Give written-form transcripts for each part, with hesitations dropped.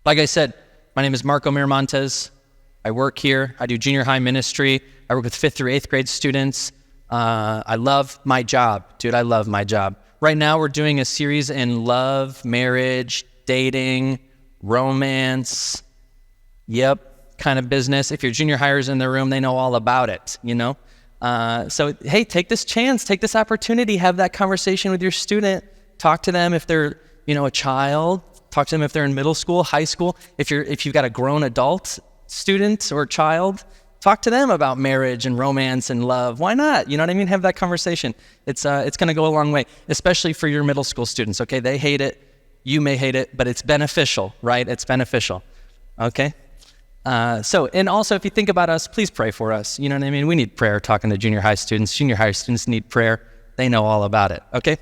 Like I said, my name is Miramontes. I work here. I do junior high ministry. I work with 5th through 8th grade students. I love my job. Dude, I love my job. Right now, we're doing a series in love, marriage, dating, romance, kind of business. If your junior hires in the room, they know all about it, So, hey, take this chance, take this opportunity, have that conversation with your student. Talk to them if they're, a child. Talk to them if they're in middle school, high school. If you've got a grown adult student or child, talk to them about marriage and romance and love. Why not? You know what I mean? Have that conversation. It's going to go a long way, especially for your middle school students, okay? They hate it. You may hate it, but it's beneficial, right? It's beneficial, okay? And also, if you think about us, please pray for us. You know what I mean? We need prayer talking to junior high students. Junior high students need prayer. They know all about it, okay?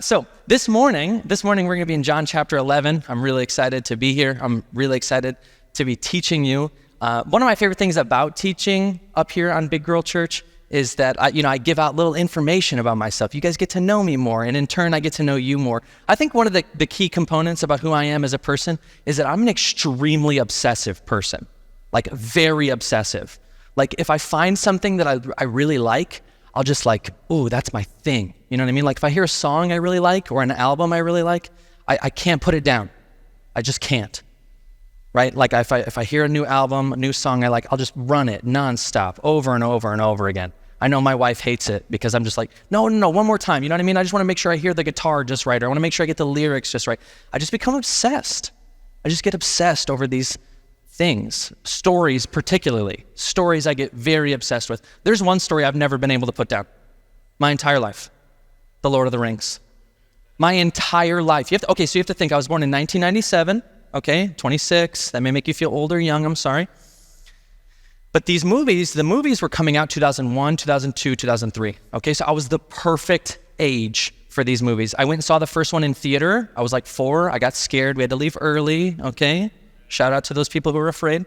So this morning we're going to be in John chapter 11. I'm really excited to be here. I'm really excited to be teaching you. One of my favorite things about teaching up here on Big Girl Church is that I give out little information about myself. You guys get to know me more, and in turn, I get to know you more. I think one of the key components about who I am as a person is that I'm an extremely obsessive person, like very obsessive. Like if I find something that I really like, I'll just ooh, that's my thing. You know what I mean? Like if I hear a song I really like or an album I really like, I can't put it down. I just can't. Right? Like if I hear a new album, a new song I like, I'll just run it nonstop over and over and over again. I know my wife hates it because I'm just like, no, one more time. You know what I mean? I just want to make sure I hear the guitar just right, or I want to make sure I get the lyrics just right. I just become obsessed. I just get obsessed over these things, stories particularly. Stories I get very obsessed with. There's one story I've never been able to put down my entire life, The Lord of the Rings. My entire life. So you have to think, I was born in 1997, okay, 26. That may make you feel old or young, I'm sorry. But the movies were coming out 2001, 2002, 2003, okay? So I was the perfect age for these movies. I went and saw the first one in theater. I was like 4. I got scared. We had to leave early, okay? Shout out to those people who were afraid.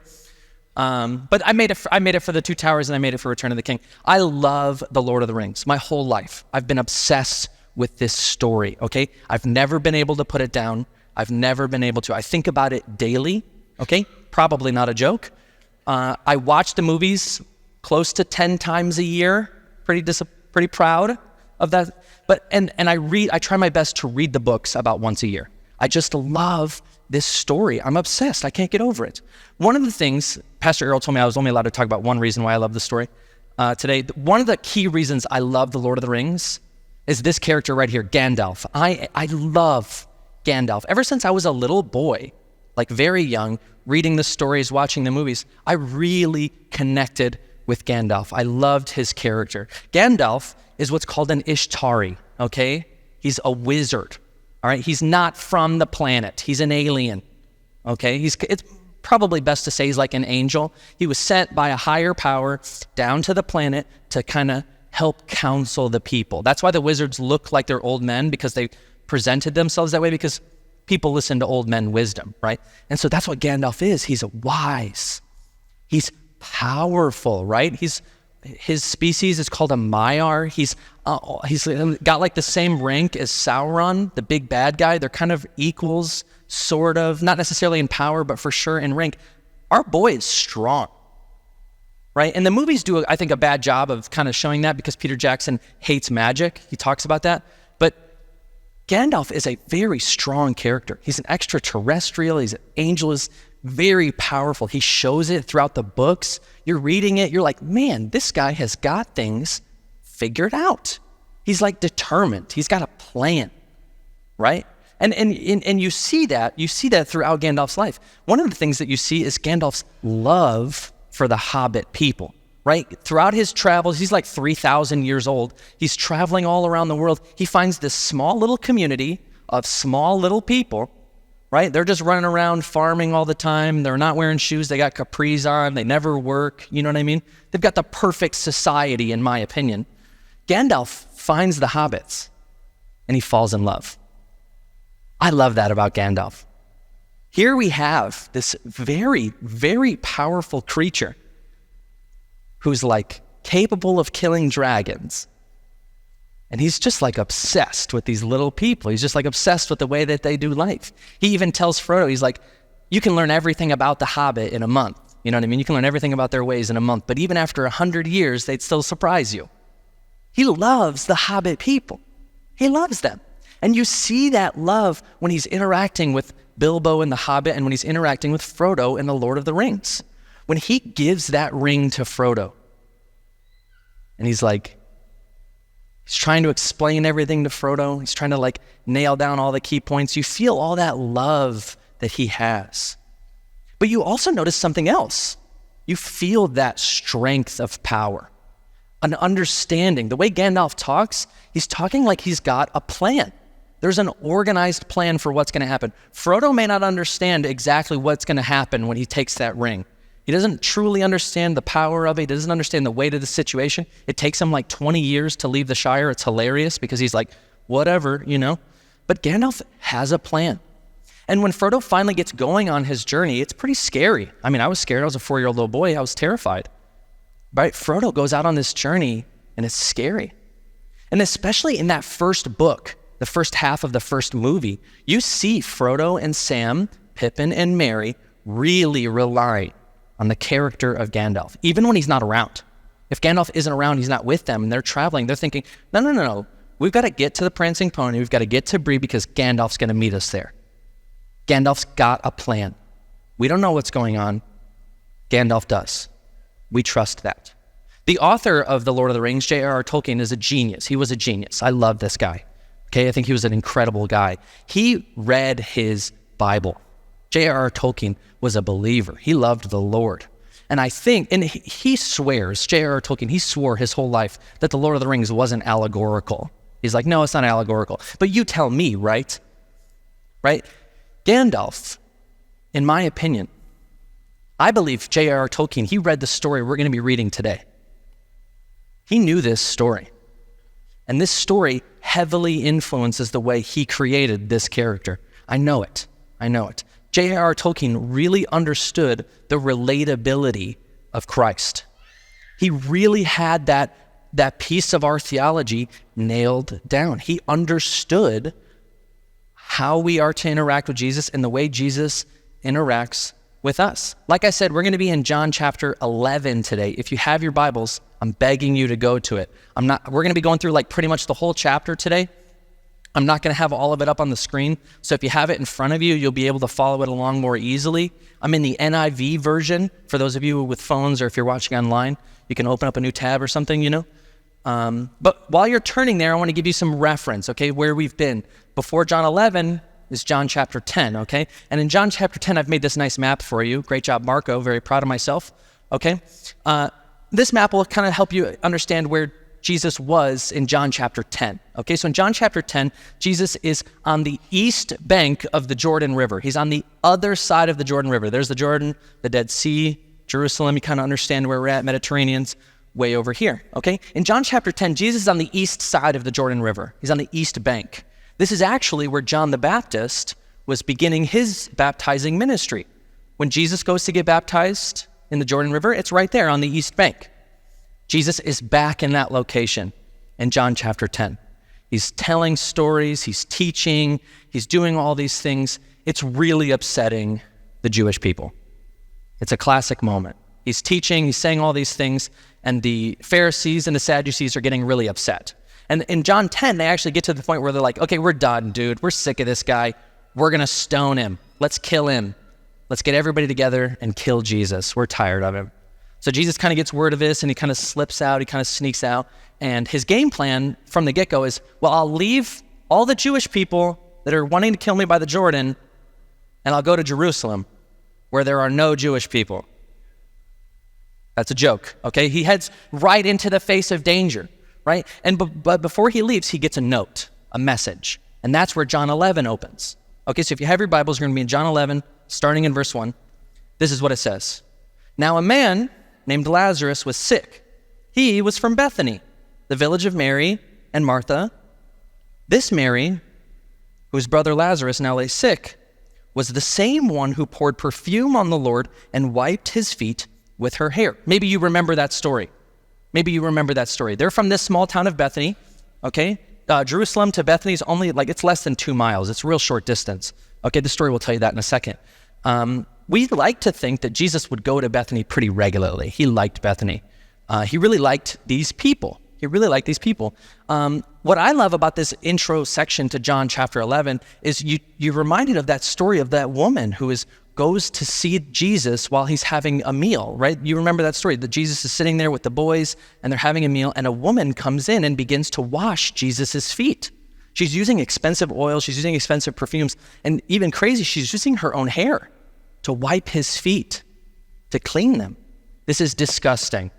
But I made it for The Two Towers, and I made it for Return of the King. I love The Lord of the Rings. My whole life, I've been obsessed with this story, okay? I've never been able to put it down. I've never been able to. I think about it daily, okay? Probably not a joke. I watch the movies close to 10 times a year. Pretty proud of that. I try my best to read the books about once a year. I just love this story. I'm obsessed. I can't get over it. One of the things, Pastor Errol told me I was only allowed to talk about one reason why I love the story today. One of the key reasons I love The Lord of the Rings is this character right here, Gandalf. I love Gandalf. Ever since I was a little boy, like very young, reading the stories, watching the movies, I really connected with Gandalf. I loved his character. Gandalf is what's called an Ishtari, okay? He's a wizard, all right? He's not from the planet. He's an alien, okay? It's probably best to say he's like an angel. He was sent by a higher power down to the planet to kind of help counsel the people. That's why the wizards look like they're old men, because they presented themselves that way, because people listen to old men wisdom, right? And so that's what Gandalf is. He's wise. He's powerful, right? His species is called a Maiar. He's got like the same rank as Sauron, the big bad guy. They're kind of equals, sort of, not necessarily in power, but for sure in rank. Our boy is strong, right? And the movies do, I think, a bad job of kind of showing that, because Peter Jackson hates magic. He talks about that. But Gandalf is a very strong character. He's an extraterrestrial. He's an angel. He's very powerful. He shows it throughout the books. You're reading it. You're like, man, this guy has got things figured out. He's like determined. He's got a plan, right? And you see that. You see that throughout Gandalf's life. One of the things that you see is Gandalf's love for the Hobbit people. Right? Throughout his travels, he's like 3,000 years old. He's traveling all around the world. He finds this small little community of small little people, right? They're just running around farming all the time. They're not wearing shoes. They got capris on. They never work. You know what I mean? They've got the perfect society, in my opinion. Gandalf finds the hobbits, and he falls in love. I love that about Gandalf. Here we have this very, very powerful creature who's like capable of killing dragons. And he's just like obsessed with these little people. He's just like obsessed with the way that they do life. He even tells Frodo, he's like, you can learn everything about the Hobbit in a month. You know what I mean? You can learn everything about their ways in a month, but even after 100 years, they'd still surprise you. He loves the Hobbit people. He loves them. And you see that love when he's interacting with Bilbo in the Hobbit and when he's interacting with Frodo in the Lord of the Rings. When he gives that ring to Frodo, and he's trying to explain everything to Frodo. He's trying to nail down all the key points. You feel all that love that he has. But you also notice something else. You feel that strength of power, an understanding. The way Gandalf talks, he's talking like he's got a plan. There's an organized plan for what's going to happen. Frodo may not understand exactly what's going to happen when he takes that ring. He doesn't truly understand the power of it. He doesn't understand the weight of the situation. It takes him 20 years to leave the Shire. It's hilarious because he's like, whatever, But Gandalf has a plan. And when Frodo finally gets going on his journey, it's pretty scary. I mean, I was scared. I was a 4-year-old little boy. I was terrified. Right? Frodo goes out on this journey, and it's scary. And especially in that first book, the first half of the first movie, you see Frodo and Sam, Pippin and Merry really rely on the character of Gandalf, even when he's not around. If Gandalf isn't around, he's not with them, and they're traveling, they're thinking, no. We've got to get to the Prancing Pony. We've got to get to Bree because Gandalf's going to meet us there. Gandalf's got a plan. We don't know what's going on. Gandalf does. We trust that. The author of The Lord of the Rings, J.R.R. Tolkien, is a genius. He was a genius. I love this guy. Okay, I think he was an incredible guy. He read his Bible. J.R.R. Tolkien was a believer. He loved the Lord. And I think, and he swears, J.R.R. Tolkien, he swore his whole life that The Lord of the Rings wasn't allegorical. He's like, no, it's not allegorical. But you tell me, right? Right? Gandalf, in my opinion, I believe J.R.R. Tolkien, he read the story we're going to be reading today. He knew this story. And this story heavily influences the way he created this character. I know it. J.R.R. Tolkien really understood the relatability of Christ. He really had that piece of our theology nailed down. He understood how we are to interact with Jesus and the way Jesus interacts with us. Like I said, we're going to be in John chapter 11 today. If you have your Bibles, I'm begging you to go to it. We're going to be going through pretty much the whole chapter today. I'm not going to have all of it up on the screen. So if you have it in front of you, you'll be able to follow it along more easily. I'm in the NIV version. For those of you with phones or if you're watching online, you can open up a new tab or something, But while you're turning there, I want to give you some reference, okay, where we've been. Before John 11 is John chapter 10, okay? And in John chapter 10, I've made this nice map for you. Great job, Marco. Very proud of myself, okay? This map will kind of help you understand where Jesus was in John chapter 10. Okay, so in John chapter 10, Jesus is on the east bank of the Jordan River. He's on the other side of the Jordan River. There's the Jordan, the Dead Sea, Jerusalem. You kind of understand where we're at. Mediterranean's way over here, okay? In John chapter 10, Jesus is on the east side of the Jordan River. He's on the east bank. This is actually where John the Baptist was beginning his baptizing ministry. When Jesus goes to get baptized in the Jordan River, it's right there on the east bank. Jesus is back in that location in John chapter 10. He's telling stories, he's teaching, he's doing all these things. It's really upsetting the Jewish people. It's a classic moment. He's teaching, he's saying all these things, and the Pharisees and the Sadducees are getting really upset. And in John 10, they actually get to the point where they're like, okay, we're done, dude. We're sick of this guy. We're going to stone him. Let's kill him. Let's get everybody together and kill Jesus. We're tired of him. So Jesus kind of gets word of this, and he kind of slips out, he kind of sneaks out, and his game plan from the get-go is, well, I'll leave all the Jewish people that are wanting to kill me by the Jordan, and I'll go to Jerusalem, where there are no Jewish people. That's a joke, okay? He heads right into the face of danger, right? And but before he leaves, he gets a note, a message, and that's where John 11 opens. Okay, so if you have your Bibles, you're going to be in John 11, starting in verse 1. This is what it says. Now a man named Lazarus was sick. He was from Bethany, the village of Mary and Martha. This Mary, whose brother Lazarus now lay sick, was the same one who poured perfume on the Lord and wiped his feet with her hair. Maybe you remember that story. They're from this small town of Bethany, okay? Jerusalem to Bethany is only it's less than 2 miles. It's a real short distance. Okay, the story will tell you that in a second. We like to think that Jesus would go to Bethany pretty regularly. He liked Bethany. He really liked these people. What I love about this intro section to John chapter 11 is you're reminded of that story of that woman who goes to see Jesus while he's having a meal, right? You remember that story, that Jesus is sitting there with the boys and they're having a meal, and a woman comes in and begins to wash Jesus's feet. She's using expensive oil, she's using expensive perfumes, and even crazy, she's using her own hair to wipe his feet, to clean them. This is disgusting.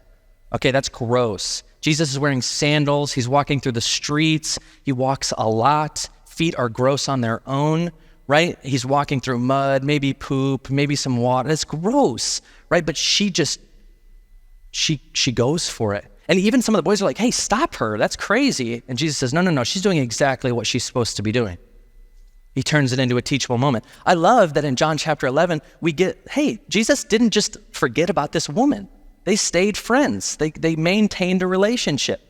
Okay, that's gross. Jesus is wearing sandals. He's walking through the streets. He walks a lot. Feet are gross on their own, right? He's walking through mud, maybe poop, maybe some water. It's gross, right? But she goes for it. And even some of the boys are like, hey, stop her. That's crazy. And Jesus says, no. She's doing exactly what she's supposed to be doing. He turns it into a teachable moment. I love that in John chapter 11, we get, hey, Jesus didn't just forget about this woman. They stayed friends. They maintained a relationship.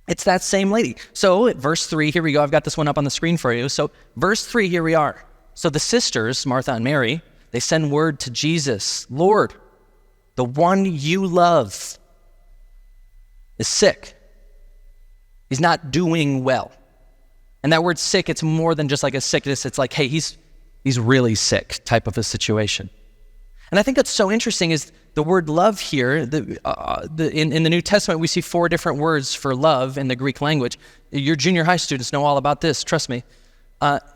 It's that same lady. So at verse 3, here we go. I've got this one up on the screen for you. So verse 3, here we are. So the sisters, Martha and Mary, they send word to Jesus, Lord, the one you love is sick. He's not doing well. And that word sick, it's more than just like a sickness. It's like, hey, he's really sick type of a situation. And I think that's so interesting is the word love here, in the New Testament, we see 4 different words for love in the Greek language. Your junior high students know all about this, trust me.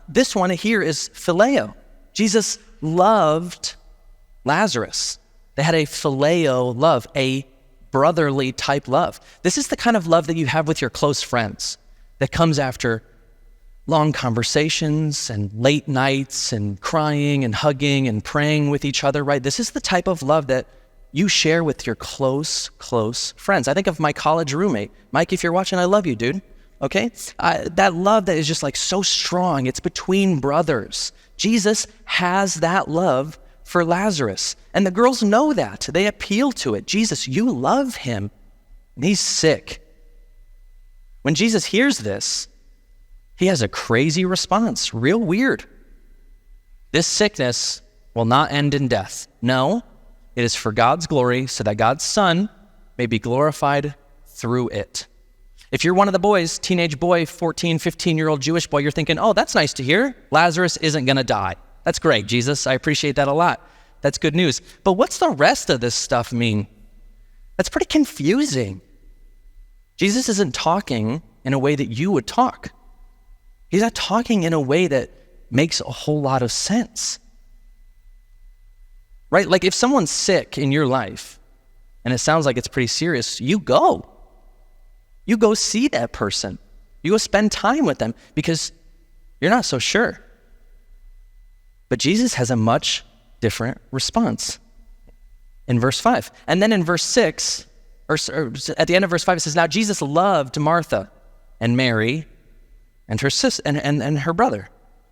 This one here is phileo. Jesus loved Lazarus. They had a phileo love, a brotherly type love. This is the kind of love that you have with your close friends that comes after long conversations and late nights and crying and hugging and praying with each other, right? This is the type of love that you share with your close friends. I think of my college roommate. Mike, if you're watching, I love you, dude. Okay? That love that is just like so strong. It's between brothers. Jesus has that love for Lazarus. And the girls know that. They appeal to it. Jesus, you love him. And he's sick. When Jesus hears this, he has a crazy response, real weird. This sickness will not end in death. No, it is for God's glory, so that God's Son may be glorified through it. If you're one of the boys, teenage boy, 14, 15-year-old Jewish boy, you're thinking, oh, that's nice to hear. Lazarus isn't going to die. That's great, Jesus. I appreciate that a lot. That's good news. But what's the rest of this stuff mean? That's pretty confusing. Jesus isn't talking in a way that you would talk. He's not talking in a way that makes a whole lot of sense. Right? Like if someone's sick in your life, and it sounds like it's pretty serious, you go. You go see that person. You go spend time with them because you're not so sure. But Jesus has a much different response in verse 5. And then in verse 6, or at the end of verse 5, it says, now Jesus loved Martha and Mary and her sister and her brother.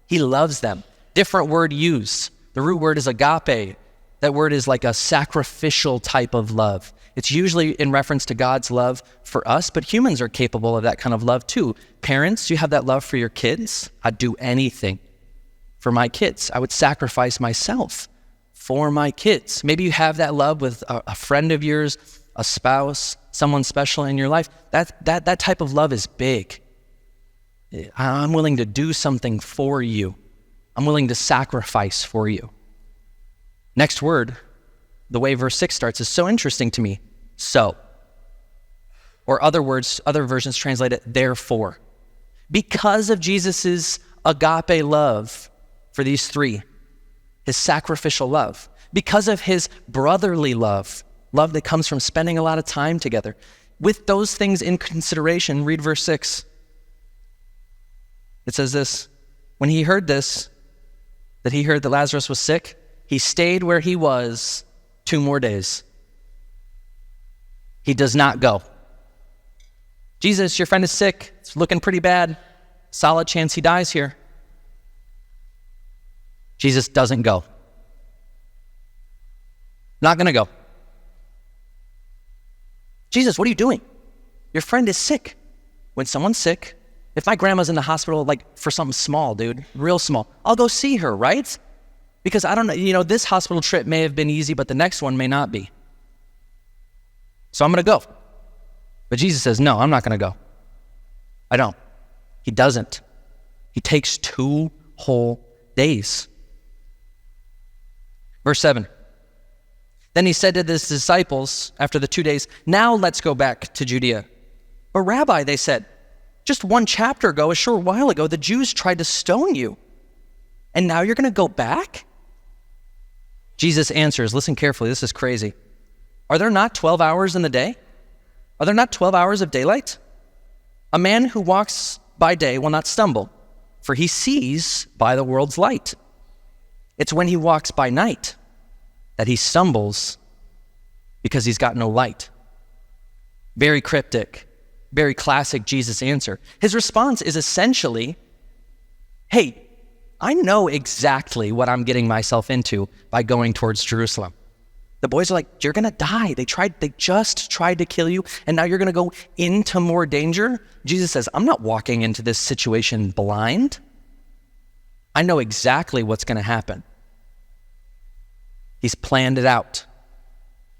He loves them. Different word used. The root word is agape. That word is like a sacrificial type of love. It's usually in reference to God's love for us, but humans are capable of that kind of love too. Parents, you have that love for your kids. I'd do anything for my kids. I would sacrifice myself for my kids. Maybe you have that love with a friend of yours, a spouse, someone special in your life. That type of love is big. I'm willing to do something for you. I'm willing to sacrifice for you. Next word, the way verse 6 starts, is so interesting to me. So. Or other versions translate it, therefore. Because of Jesus's agape love for these three, his sacrificial love, because of his brotherly love that comes from spending a lot of time together, with those things in consideration, read verse 6. It says this, when he heard this, that he heard that Lazarus was sick, he stayed where he was 2 more days. He does not go. Jesus, your friend is sick. It's looking pretty bad. Solid chance he dies here. Jesus doesn't go. Not going to go. Jesus, what are you doing? Your friend is sick. When someone's sick, if my grandma's in the hospital, like for something small, dude, real small, I'll go see her, right? Because I don't know, this hospital trip may have been easy, but the next one may not be. So I'm going to go. But Jesus says, no, I'm not going to go. I don't. He doesn't. He takes 2 whole days. Verse 7. Then he said to his disciples after the 2 days, now let's go back to Judea. But Rabbi, they said, just 1 chapter ago, a short while ago, the Jews tried to stone you. And now you're going to go back? Jesus answers, listen carefully, this is crazy. Are there not 12 hours in the day? Are there not 12 hours of daylight? A man who walks by day will not stumble, for he sees by the world's light. It's when he walks by night that he stumbles because he's got no light. Very cryptic, very classic Jesus answer. His response is essentially, hey, I know exactly what I'm getting myself into by going towards Jerusalem. The boys are like, you're going to die. They just tried to kill you, and now you're going to go into more danger? Jesus says, I'm not walking into this situation blind. I know exactly what's going to happen. He's planned it out.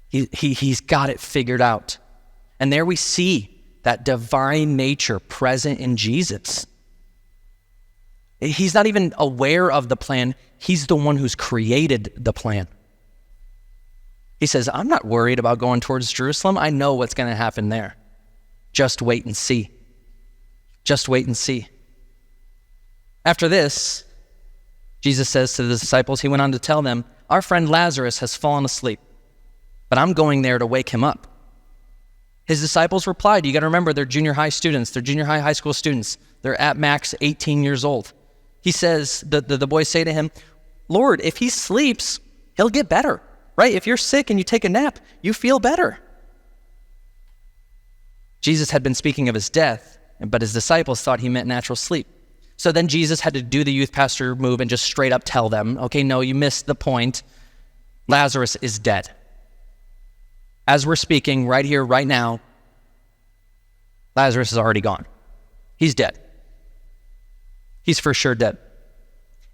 He's got it figured out. And there we see that divine nature present in Jesus. He's not even aware of the plan. He's the one who's created the plan. He says, I'm not worried about going towards Jerusalem. I know what's going to happen there. Just wait and see. Just wait and see. After this, Jesus says to the disciples, he went on to tell them, our friend Lazarus has fallen asleep, but I'm going there to wake him up. His disciples replied, you got to remember, they're junior high students. They're junior high school students. They're at max 18 years old. He says, the boys say to him, Lord, if he sleeps, he'll get better. Right? If you're sick and you take a nap, you feel better. Jesus had been speaking of his death, but his disciples thought he meant natural sleep. So then Jesus had to do the youth pastor move and just straight up tell them, okay, no, you missed the point. Lazarus is dead. As we're speaking right here, right now, Lazarus is already gone. He's dead. He's for sure dead.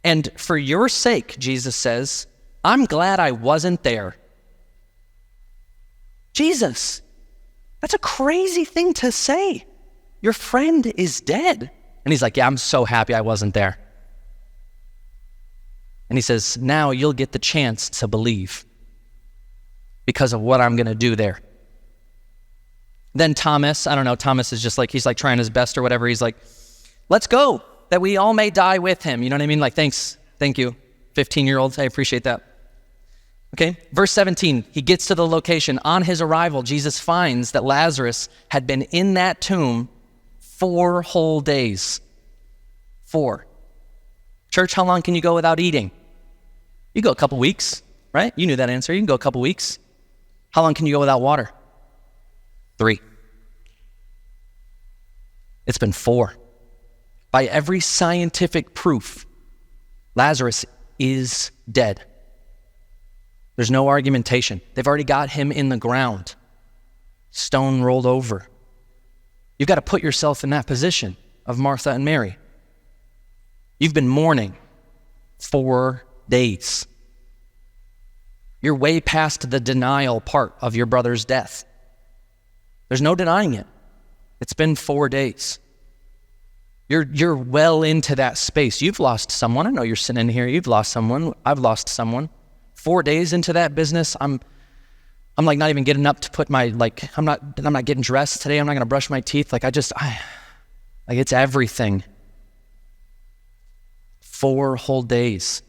And for your sake, Jesus says, I'm glad I wasn't there. Jesus, that's a crazy thing to say. Your friend is dead. And he's like, yeah, I'm so happy I wasn't there. And he says, now you'll get the chance to believe because of what I'm going to do there. Then Thomas, I don't know, Thomas is just like, he's like trying his best or whatever. He's like, let's go, that we all may die with him. You know what I mean? Like, thanks, thank you, 15-year-olds, I appreciate that. Okay, verse 17, he gets to the location. On his arrival, Jesus finds that Lazarus had been in that tomb 4 whole days. 4. Church, how long can you go without eating? You go a couple weeks, right? You knew that answer. You can go a couple weeks. How long can you go without water? 3. It's been 4. By every scientific proof, Lazarus is dead. There's no argumentation. They've already got him in the ground, stone rolled over. You've got to put yourself in that position of Martha and Mary. You've been mourning 4 days. You're way past the denial part of your brother's death. There's no denying it. It's been 4 days. You're well into that space. You've lost someone. I know you're sitting in here. You've lost someone. I've lost someone. 4 days into that business, I'm like not even getting up to put my, I'm not getting dressed today. I'm not going to brush my teeth. It's everything. 4 whole days.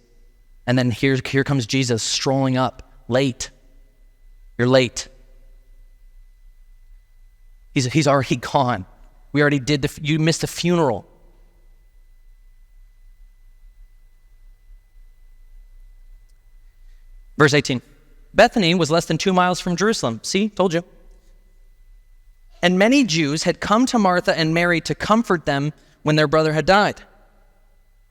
And then here comes Jesus strolling up late. You're late. He's already gone. We already you missed the funeral. Verse 18, Bethany was less than 2 miles from Jerusalem. See, told you. And many Jews had come to Martha and Mary to comfort them when their brother had died.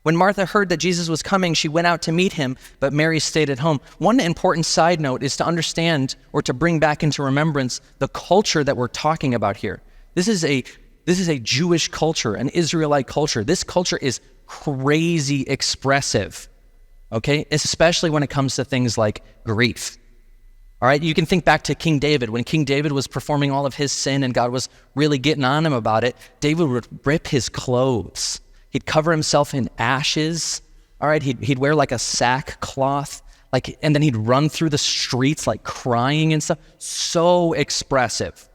When Martha heard that Jesus was coming, she went out to meet him, but Mary stayed at home. One important side note is to understand or to bring back into remembrance the culture that we're talking about here. This is a Jewish culture, an Israelite culture. This culture is crazy expressive okay? Especially when it comes to things like grief. All right, you can think back to King David. When King David was performing all of his sin and God was really getting on him about it, David would rip his clothes. He'd cover himself in ashes. All right, he'd wear like a sackcloth, and then he'd run through the streets like crying and stuff. So expressive.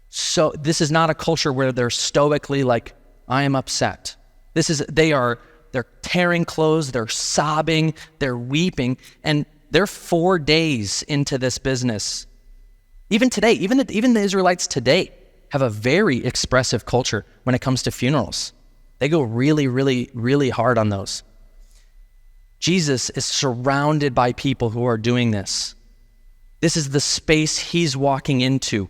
So this is not a culture where they're stoically like, I am upset. They're tearing clothes, they're sobbing, they're weeping, and they're 4 days into this business. Even today, even the Israelites today have a very expressive culture when it comes to funerals. They go really, really, really hard on those. Jesus is surrounded by people who are doing this. This is the space he's walking into,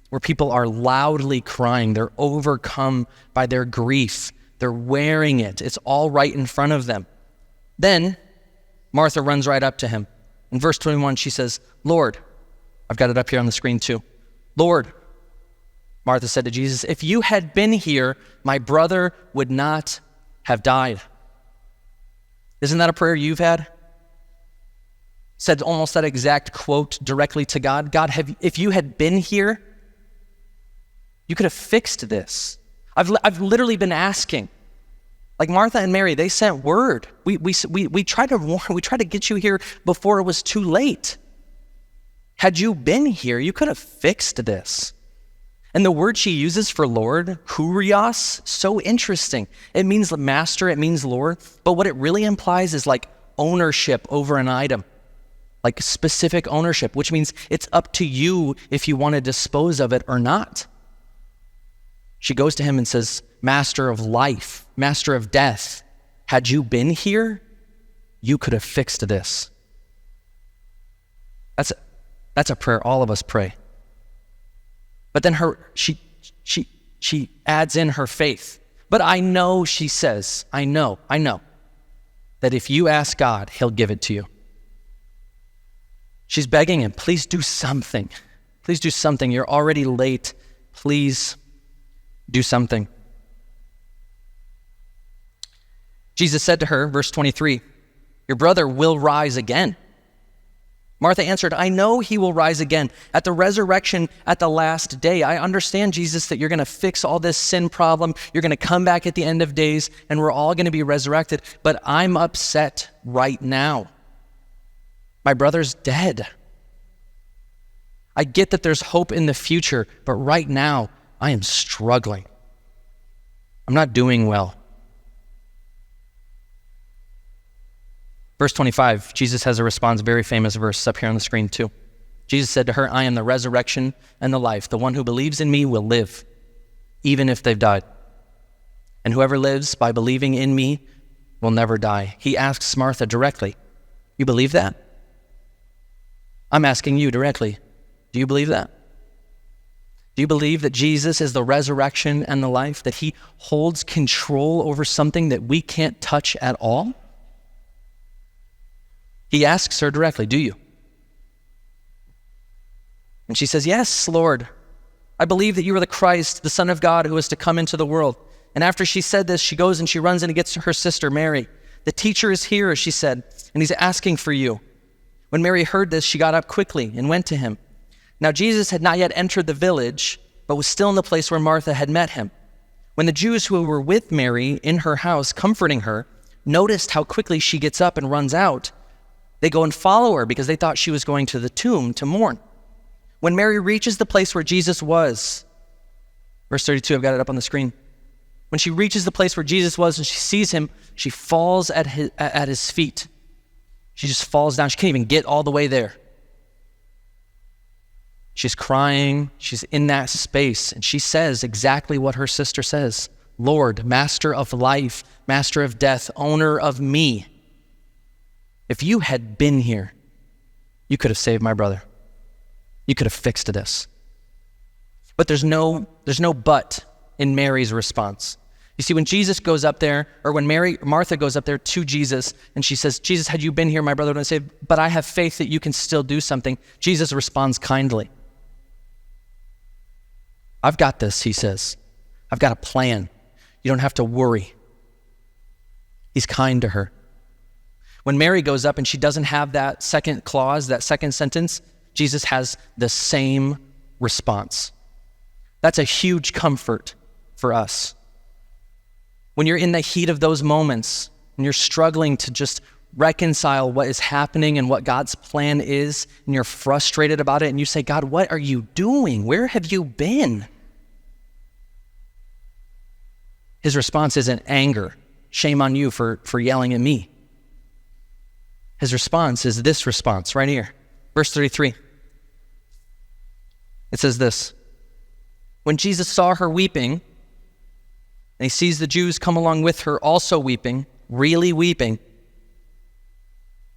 where people are loudly crying. They're overcome by their grief. They're wearing it. It's all right in front of them. Then Martha runs right up to him. In verse 21, she says, Lord, I've got it up here on the screen too. Lord, Martha said to Jesus, if you had been here, my brother would not have died. Isn't that a prayer you've had? Said almost that exact quote directly to God. God, if you had been here, you could have fixed this. I've literally been asking. Like Martha and Mary, they sent word. We tried to warn, we tried to get you here before it was too late. Had you been here, you could have fixed this. And the word she uses for Lord, kurios, so interesting. It means master, it means Lord, but what it really implies is like ownership over an item, like specific ownership, which means it's up to you if you want to dispose of it or not. She goes to him and says, Master of life, Master of death, had you been here, you could have fixed this. That's a prayer all of us pray. But then she adds in her faith. But I know, she says, I know, that if you ask God, he'll give it to you. She's begging him, please do something. Please do something. You're already late. Please do something. Jesus said to her, verse 23, your brother will rise again. Martha answered, I know he will rise again at the resurrection at the last day. I understand, Jesus, that you're going to fix all this sin problem. You're going to come back at the end of days and we're all going to be resurrected. But I'm upset right now. My brother's dead. I get that there's hope in the future, but right now I am struggling. I'm not doing well. Verse 25, Jesus has a response, very famous verse up here on the screen too. Jesus said to her, I am the resurrection and the life. The one who believes in me will live, even if they've died. And whoever lives by believing in me will never die. He asks Martha directly, you believe that? I'm asking you directly, do you believe that? Do you believe that Jesus is the resurrection and the life, that he holds control over something that we can't touch at all? He asks her directly, do you? And she says, yes, Lord. I believe that you are the Christ, the Son of God, who is to come into the world. And after she said this, she goes and she runs and gets her sister, Mary. The teacher is here, she said, and he's asking for you. When Mary heard this, she got up quickly and went to him. Now Jesus had not yet entered the village, but was still in the place where Martha had met him. When the Jews who were with Mary in her house, comforting her, noticed how quickly she gets up and runs out, they go and follow her because they thought she was going to the tomb to mourn. When Mary reaches the place where Jesus was, verse 32, I've got it up on the screen. When she reaches the place where Jesus was and she sees him, she falls at his feet. She just falls down. She can't even get all the way there. She's crying. She's in that space. And she says exactly what her sister says. Lord, Master of life, Master of death, owner of me. If you had been here, you could have saved my brother. You could have fixed this. But there's no but in Mary's response. You see, when Jesus goes up there, or when Martha goes up there to Jesus, and she says, Jesus, had you been here, my brother would have saved, but I have faith that you can still do something. Jesus responds kindly. I've got this, he says. I've got a plan. You don't have to worry. He's kind to her. When Mary goes up and she doesn't have that second clause, that second sentence, Jesus has the same response. That's a huge comfort for us. When you're in the heat of those moments and you're struggling to just reconcile what is happening and what God's plan is, and you're frustrated about it, and you say, God, what are you doing? Where have you been? His response isn't anger. Shame on you for yelling at me. His response is this response right here. Verse 33. It says this: when Jesus saw her weeping, and he sees the Jews come along with her also weeping, really weeping,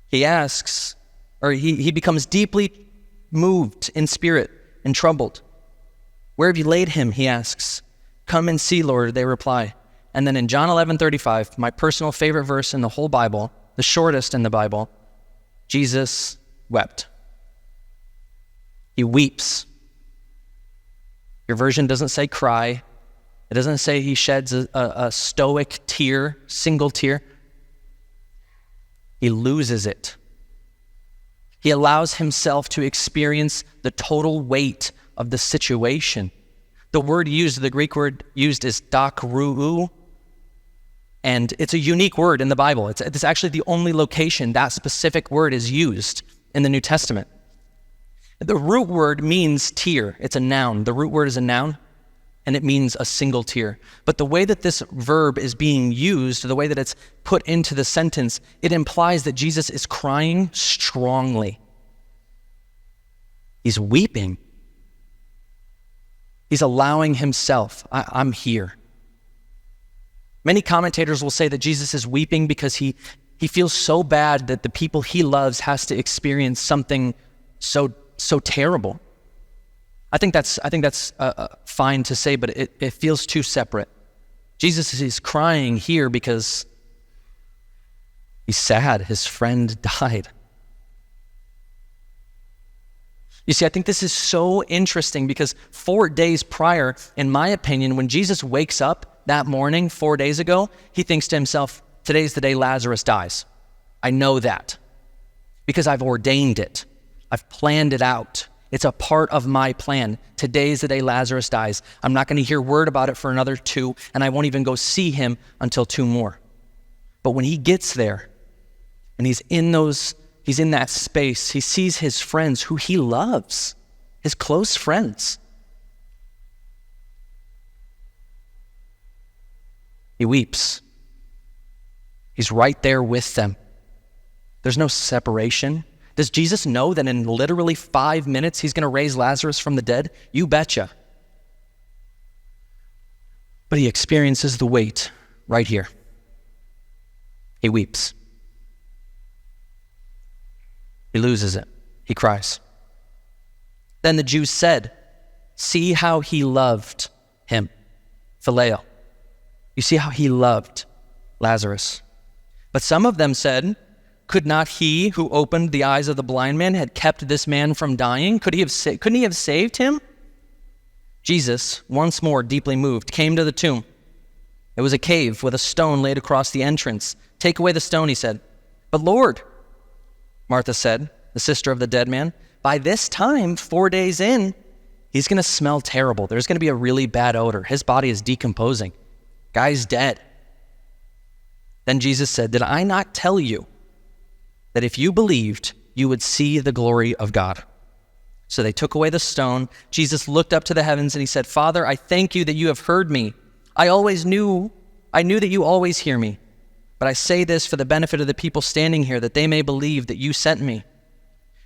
he asks, or he becomes deeply moved in spirit and troubled. Where have you laid him? He asks. Come and see, Lord, they reply. And then in John 11:35, my personal favorite verse in the whole Bible, the shortest in the Bible, Jesus wept. He weeps. Your version doesn't say cry. It doesn't say he sheds a stoic tear, single tear. He loses it. He allows himself to experience the total weight of the situation. The word used, the Greek word used is dakrou, and it's a unique word in the Bible. It's actually the only location that specific word is used in the New Testament. The root word means tear. It's a noun. The root word is a noun, and it means a single tear. But the way that this verb is being used, the way that it's put into the sentence, it implies that Jesus is crying strongly. He's weeping. He's allowing himself, I'm here. Many commentators will say that Jesus is weeping because he feels so bad that the people he loves has to experience something so terrible. I think that's fine to say, but it feels too separate. Jesus is crying here because he's sad. His friend died. You see, I think this is so interesting because 4 days prior, in my opinion, when Jesus wakes up that morning 4 days ago, he thinks to himself, today's the day Lazarus dies. I know that because I've ordained it. I've planned it out. It's a part of my plan. Today's the day Lazarus dies. I'm not going to hear word about it for another 2, and I won't even go see him until 2 more. But when he gets there and he's in that space, he sees his friends who he loves, his close friends. He weeps. He's right there with them. There's no separation. Does Jesus know that in literally 5 minutes he's going to raise Lazarus from the dead? You betcha. But he experiences the weight right here. He weeps. He loses it. He cries. Then the Jews said, see how he loved him. Phileo. You see how he loved Lazarus. But some of them said, could not he who opened the eyes of the blind man had kept this man from dying? Couldn't he have saved him? Jesus, once more deeply moved, came to the tomb. It was a cave with a stone laid across the entrance. Take away the stone, he said. But Lord, Martha said, the sister of the dead man, by this time, 4 days in, he's going to smell terrible. There's going to be a really bad odor. His body is decomposing. Guy's dead. Then Jesus said, did I not tell you that if you believed, you would see the glory of God? So they took away the stone. Jesus looked up to the heavens and he said, Father, I thank you that you have heard me. I knew that you always hear me. But I say this for the benefit of the people standing here, that they may believe that you sent me.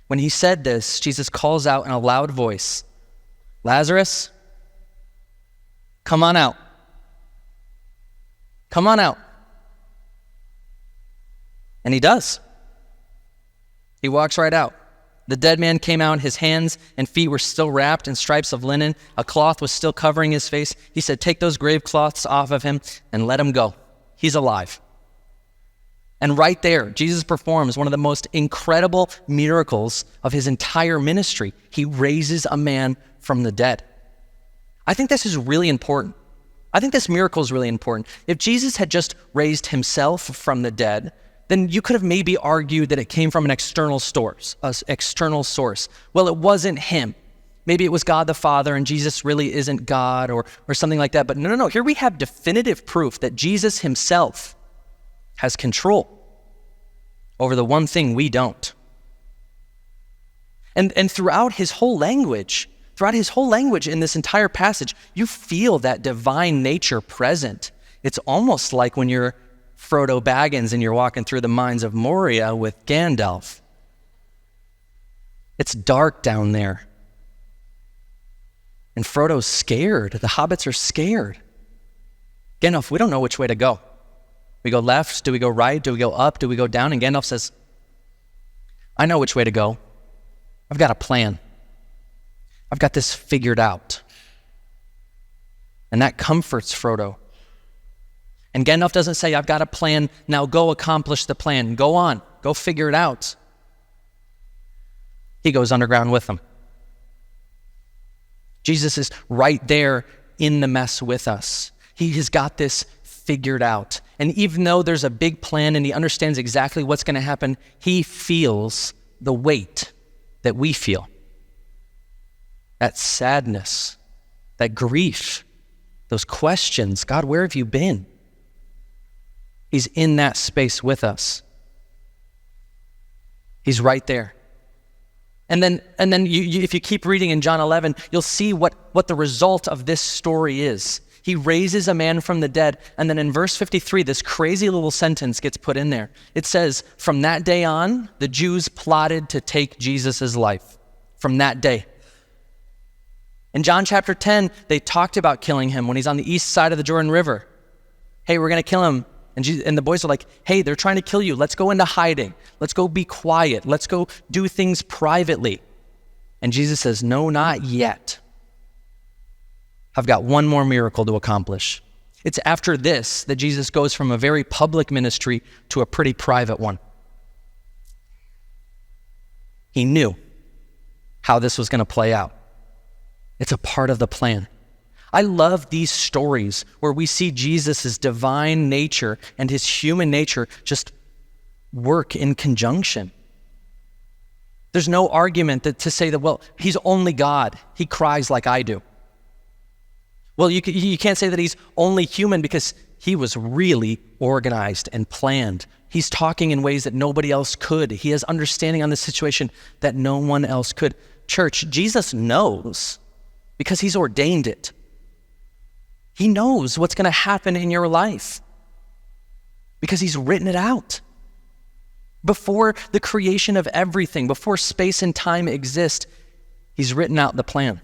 When he said this, Jesus calls out in a loud voice, Lazarus, come on out. Come on out. And he does. He walks right out. The dead man came out. His hands and feet were still wrapped in stripes of linen. A cloth was still covering his face. He said, take those grave cloths off of him and let him go. He's alive. And right there, Jesus performs one of the most incredible miracles of his entire ministry. He raises a man from the dead. I think this is really important. I think this miracle is really important. If Jesus had just raised himself from the dead, then you could have maybe argued that it came from an external source. Well, it wasn't him. Maybe it was God the Father and Jesus really isn't God or something like that. But no. Here we have definitive proof that Jesus himself has control over the one thing we don't. And throughout his whole language in this entire passage, you feel that divine nature present. It's almost like when you're Frodo Baggins and you're walking through the mines of Moria with Gandalf. It's dark down there. And Frodo's scared. The hobbits are scared. Gandalf, we don't know which way to go. We go left? Do we go right? Do we go up? Do we go down? And Gandalf says, I know which way to go. I've got a plan. I've got this figured out. And that comforts Frodo. And Gandalf doesn't say, I've got a plan, now go accomplish the plan. Go on, go figure it out. He goes underground with them. Jesus is right there in the mess with us. He has got this figured out. And even though there's a big plan and he understands exactly what's going to happen, he feels the weight that we feel. That sadness, that grief, those questions. God, where have you been? He's in that space with us. He's right there. And then you, if you keep reading in John 11, you'll see what the result of this story is. He raises a man from the dead. And then in verse 53, this crazy little sentence gets put in there. It says, from that day on, the Jews plotted to take Jesus' life. From that day. In John chapter 10, they talked about killing him when he's on the east side of the Jordan River. Hey, we're going to kill him. And the boys are like, hey, they're trying to kill you. Let's go into hiding. Let's go be quiet. Let's go do things privately. And Jesus says, no, not yet. I've got one more miracle to accomplish. It's after this that Jesus goes from a very public ministry to a pretty private one. He knew how this was going to play out. It's a part of the plan. I love these stories where we see Jesus' divine nature and his human nature just work in conjunction. There's no argument to say that, well, he's only God. He cries like I do. Well, you can't say that he's only human because he was really organized and planned. He's talking in ways that nobody else could. He has understanding on the situation that no one else could. Church, Jesus knows because he's ordained it. He knows what's going to happen in your life because he's written it out. Before the creation of everything, before space and time exist, he's written out the plan.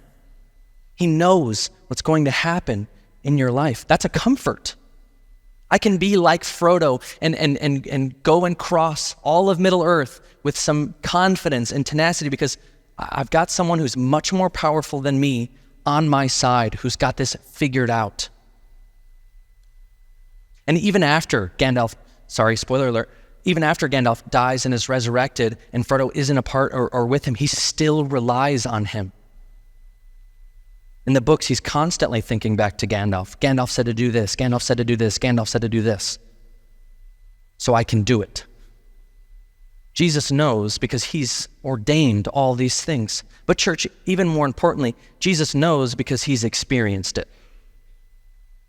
He knows what's going to happen in your life. That's a comfort. I can be like Frodo and go and cross all of Middle Earth with some confidence and tenacity because I've got someone who's much more powerful than me on my side, who's got this figured out. And even after Gandalf, spoiler alert, even after Gandalf dies and is resurrected and Frodo isn't a part or with him, he still relies on him. In the books, he's constantly thinking back to Gandalf. Gandalf said to do this, Gandalf said to do this, Gandalf said to do this. So I can do it. Jesus knows because he's ordained all these things. But church, even more importantly, Jesus knows because he's experienced it.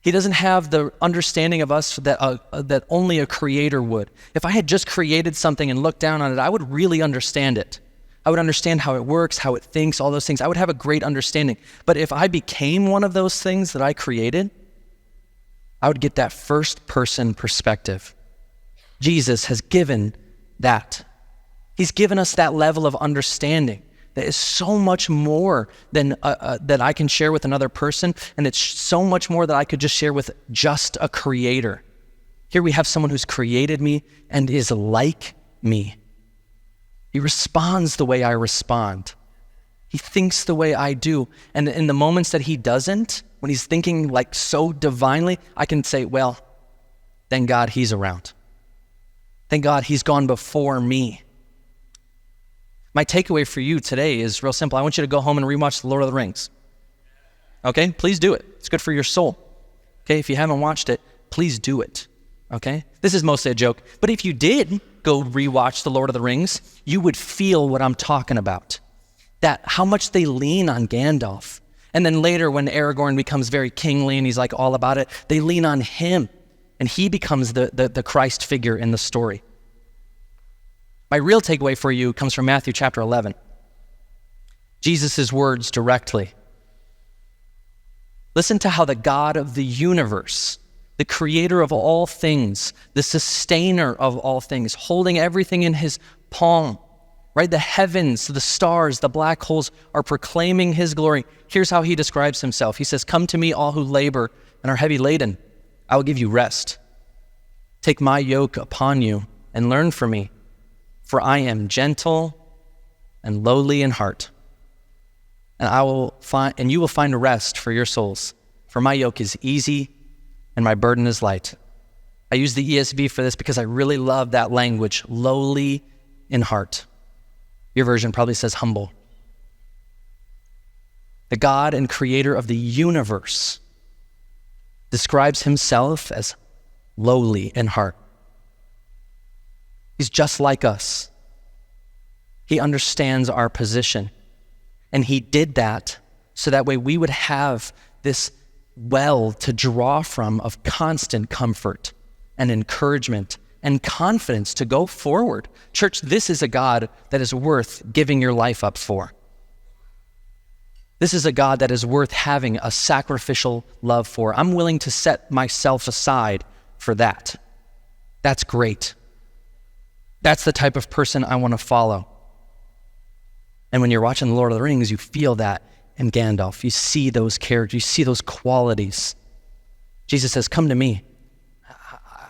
He doesn't have the understanding of us that only a creator would. If I had just created something and looked down on it, I would really understand it. I would understand how it works, how it thinks, all those things. I would have a great understanding. But if I became one of those things that I created, I would get that first person perspective. Jesus has given that. He's given us that level of understanding that is so much more than that I can share with another person, and it's so much more that I could just share with just a creator. Here we have someone who's created me and is like me. He responds the way I respond. He thinks the way I do. And in the moments that he doesn't, when he's thinking like so divinely, I can say, well, thank God he's around. Thank God he's gone before me. My takeaway for you today is real simple. I want you to go home and rewatch The Lord of the Rings. Okay? Please do it. It's good for your soul. Okay? If you haven't watched it, please do it. okay? This is mostly a joke. But if you did go rewatch The Lord of the Rings, you would feel what I'm talking about. That how much they lean on Gandalf. And then later when Aragorn becomes very kingly and he's like all about it, they lean on him. And he becomes the Christ figure in the story. My real takeaway for you comes from Matthew chapter 11. Jesus' words directly. Listen to how the God of the universe, the creator of all things, the sustainer of all things, holding everything in his palm, right? The heavens, the stars, the black holes are proclaiming his glory. Here's how he describes himself. He says, "Come to me, all who labor and are heavy laden. I will give you rest. Take my yoke upon you and learn from me, for I am gentle and lowly in heart. And you will find rest for your souls. For my yoke is easy and my burden is light." I use the ESV for this because I really love that language, lowly in heart. Your version probably says humble. The God and creator of the universe describes himself as lowly in heart. He's just like us. He understands our position. And he did that so that way we would have this well to draw from of constant comfort and encouragement and confidence to go forward. Church, this is a God that is worth giving your life up for. This is a God that is worth having a sacrificial love for. I'm willing to set myself aside for that. That's great. That's the type of person I want to follow. And when you're watching The Lord of the Rings, you feel that in Gandalf. You see those characters, you see those qualities. Jesus says, "Come to me.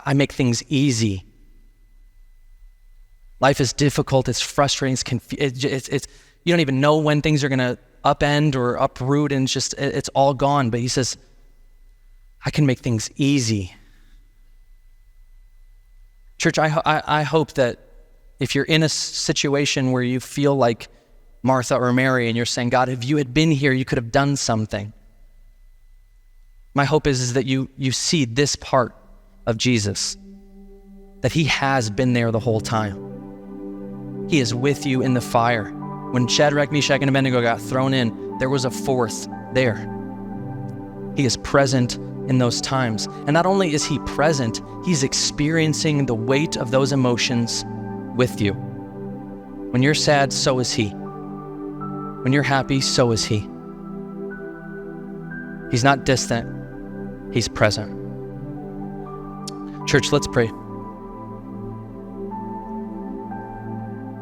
I make things easy." Life is difficult, it's frustrating, it's you don't even know when things are going to upend or uproot, and it's all gone. But he says, "I can make things easy." Church, I hope that if you're in a situation where you feel like Martha or Mary and you're saying, "God, if you had been here, you could have done something." My hope is that you see this part of Jesus, that he has been there the whole time. He is with you in the fire. When Shadrach, Meshach, and Abednego got thrown in, there was a fourth there. He is present in those times. And not only is he present, he's experiencing the weight of those emotions with you. When you're sad, so is he. When you're happy, so is he. He's not distant, he's present. Church, let's pray.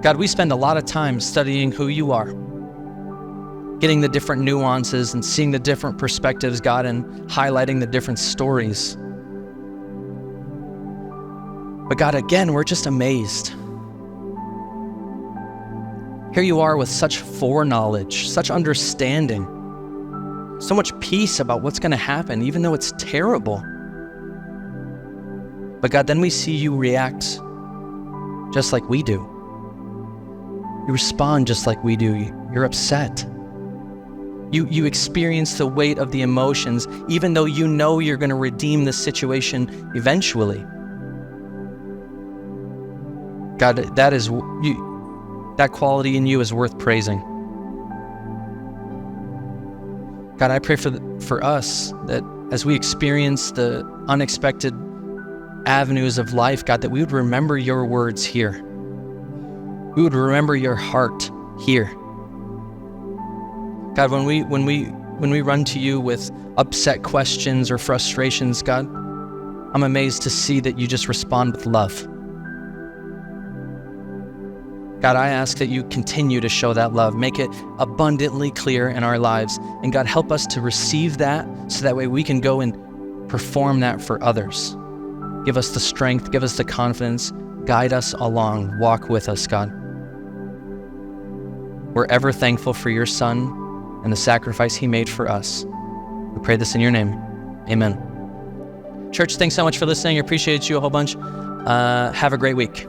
God, we spend a lot of time studying who you are, getting the different nuances and seeing the different perspectives, God, and highlighting the different stories. But God, again, we're just amazed. Here you are with such foreknowledge, such understanding, so much peace about what's going to happen, even though it's terrible. But God, then we see you react just like we do. You respond just like we do. You're upset. You experience the weight of the emotions, even though you know you're going to redeem the situation eventually. God, that quality in you is worth praising. God, I pray for us that as we experience the unexpected avenues of life, God, that we would remember your words here. We would remember your heart here. God, when we run to you with upset questions or frustrations, God, I'm amazed to see that you just respond with love. God, I ask that you continue to show that love, make it abundantly clear in our lives. And God, help us to receive that so that way we can go and perform that for others. Give us the strength, give us the confidence, guide us along, walk with us, God. We're ever thankful for your Son and the sacrifice he made for us. We pray this in your name. Amen. Church, thanks so much for listening. I appreciate you a whole bunch. Have a great week.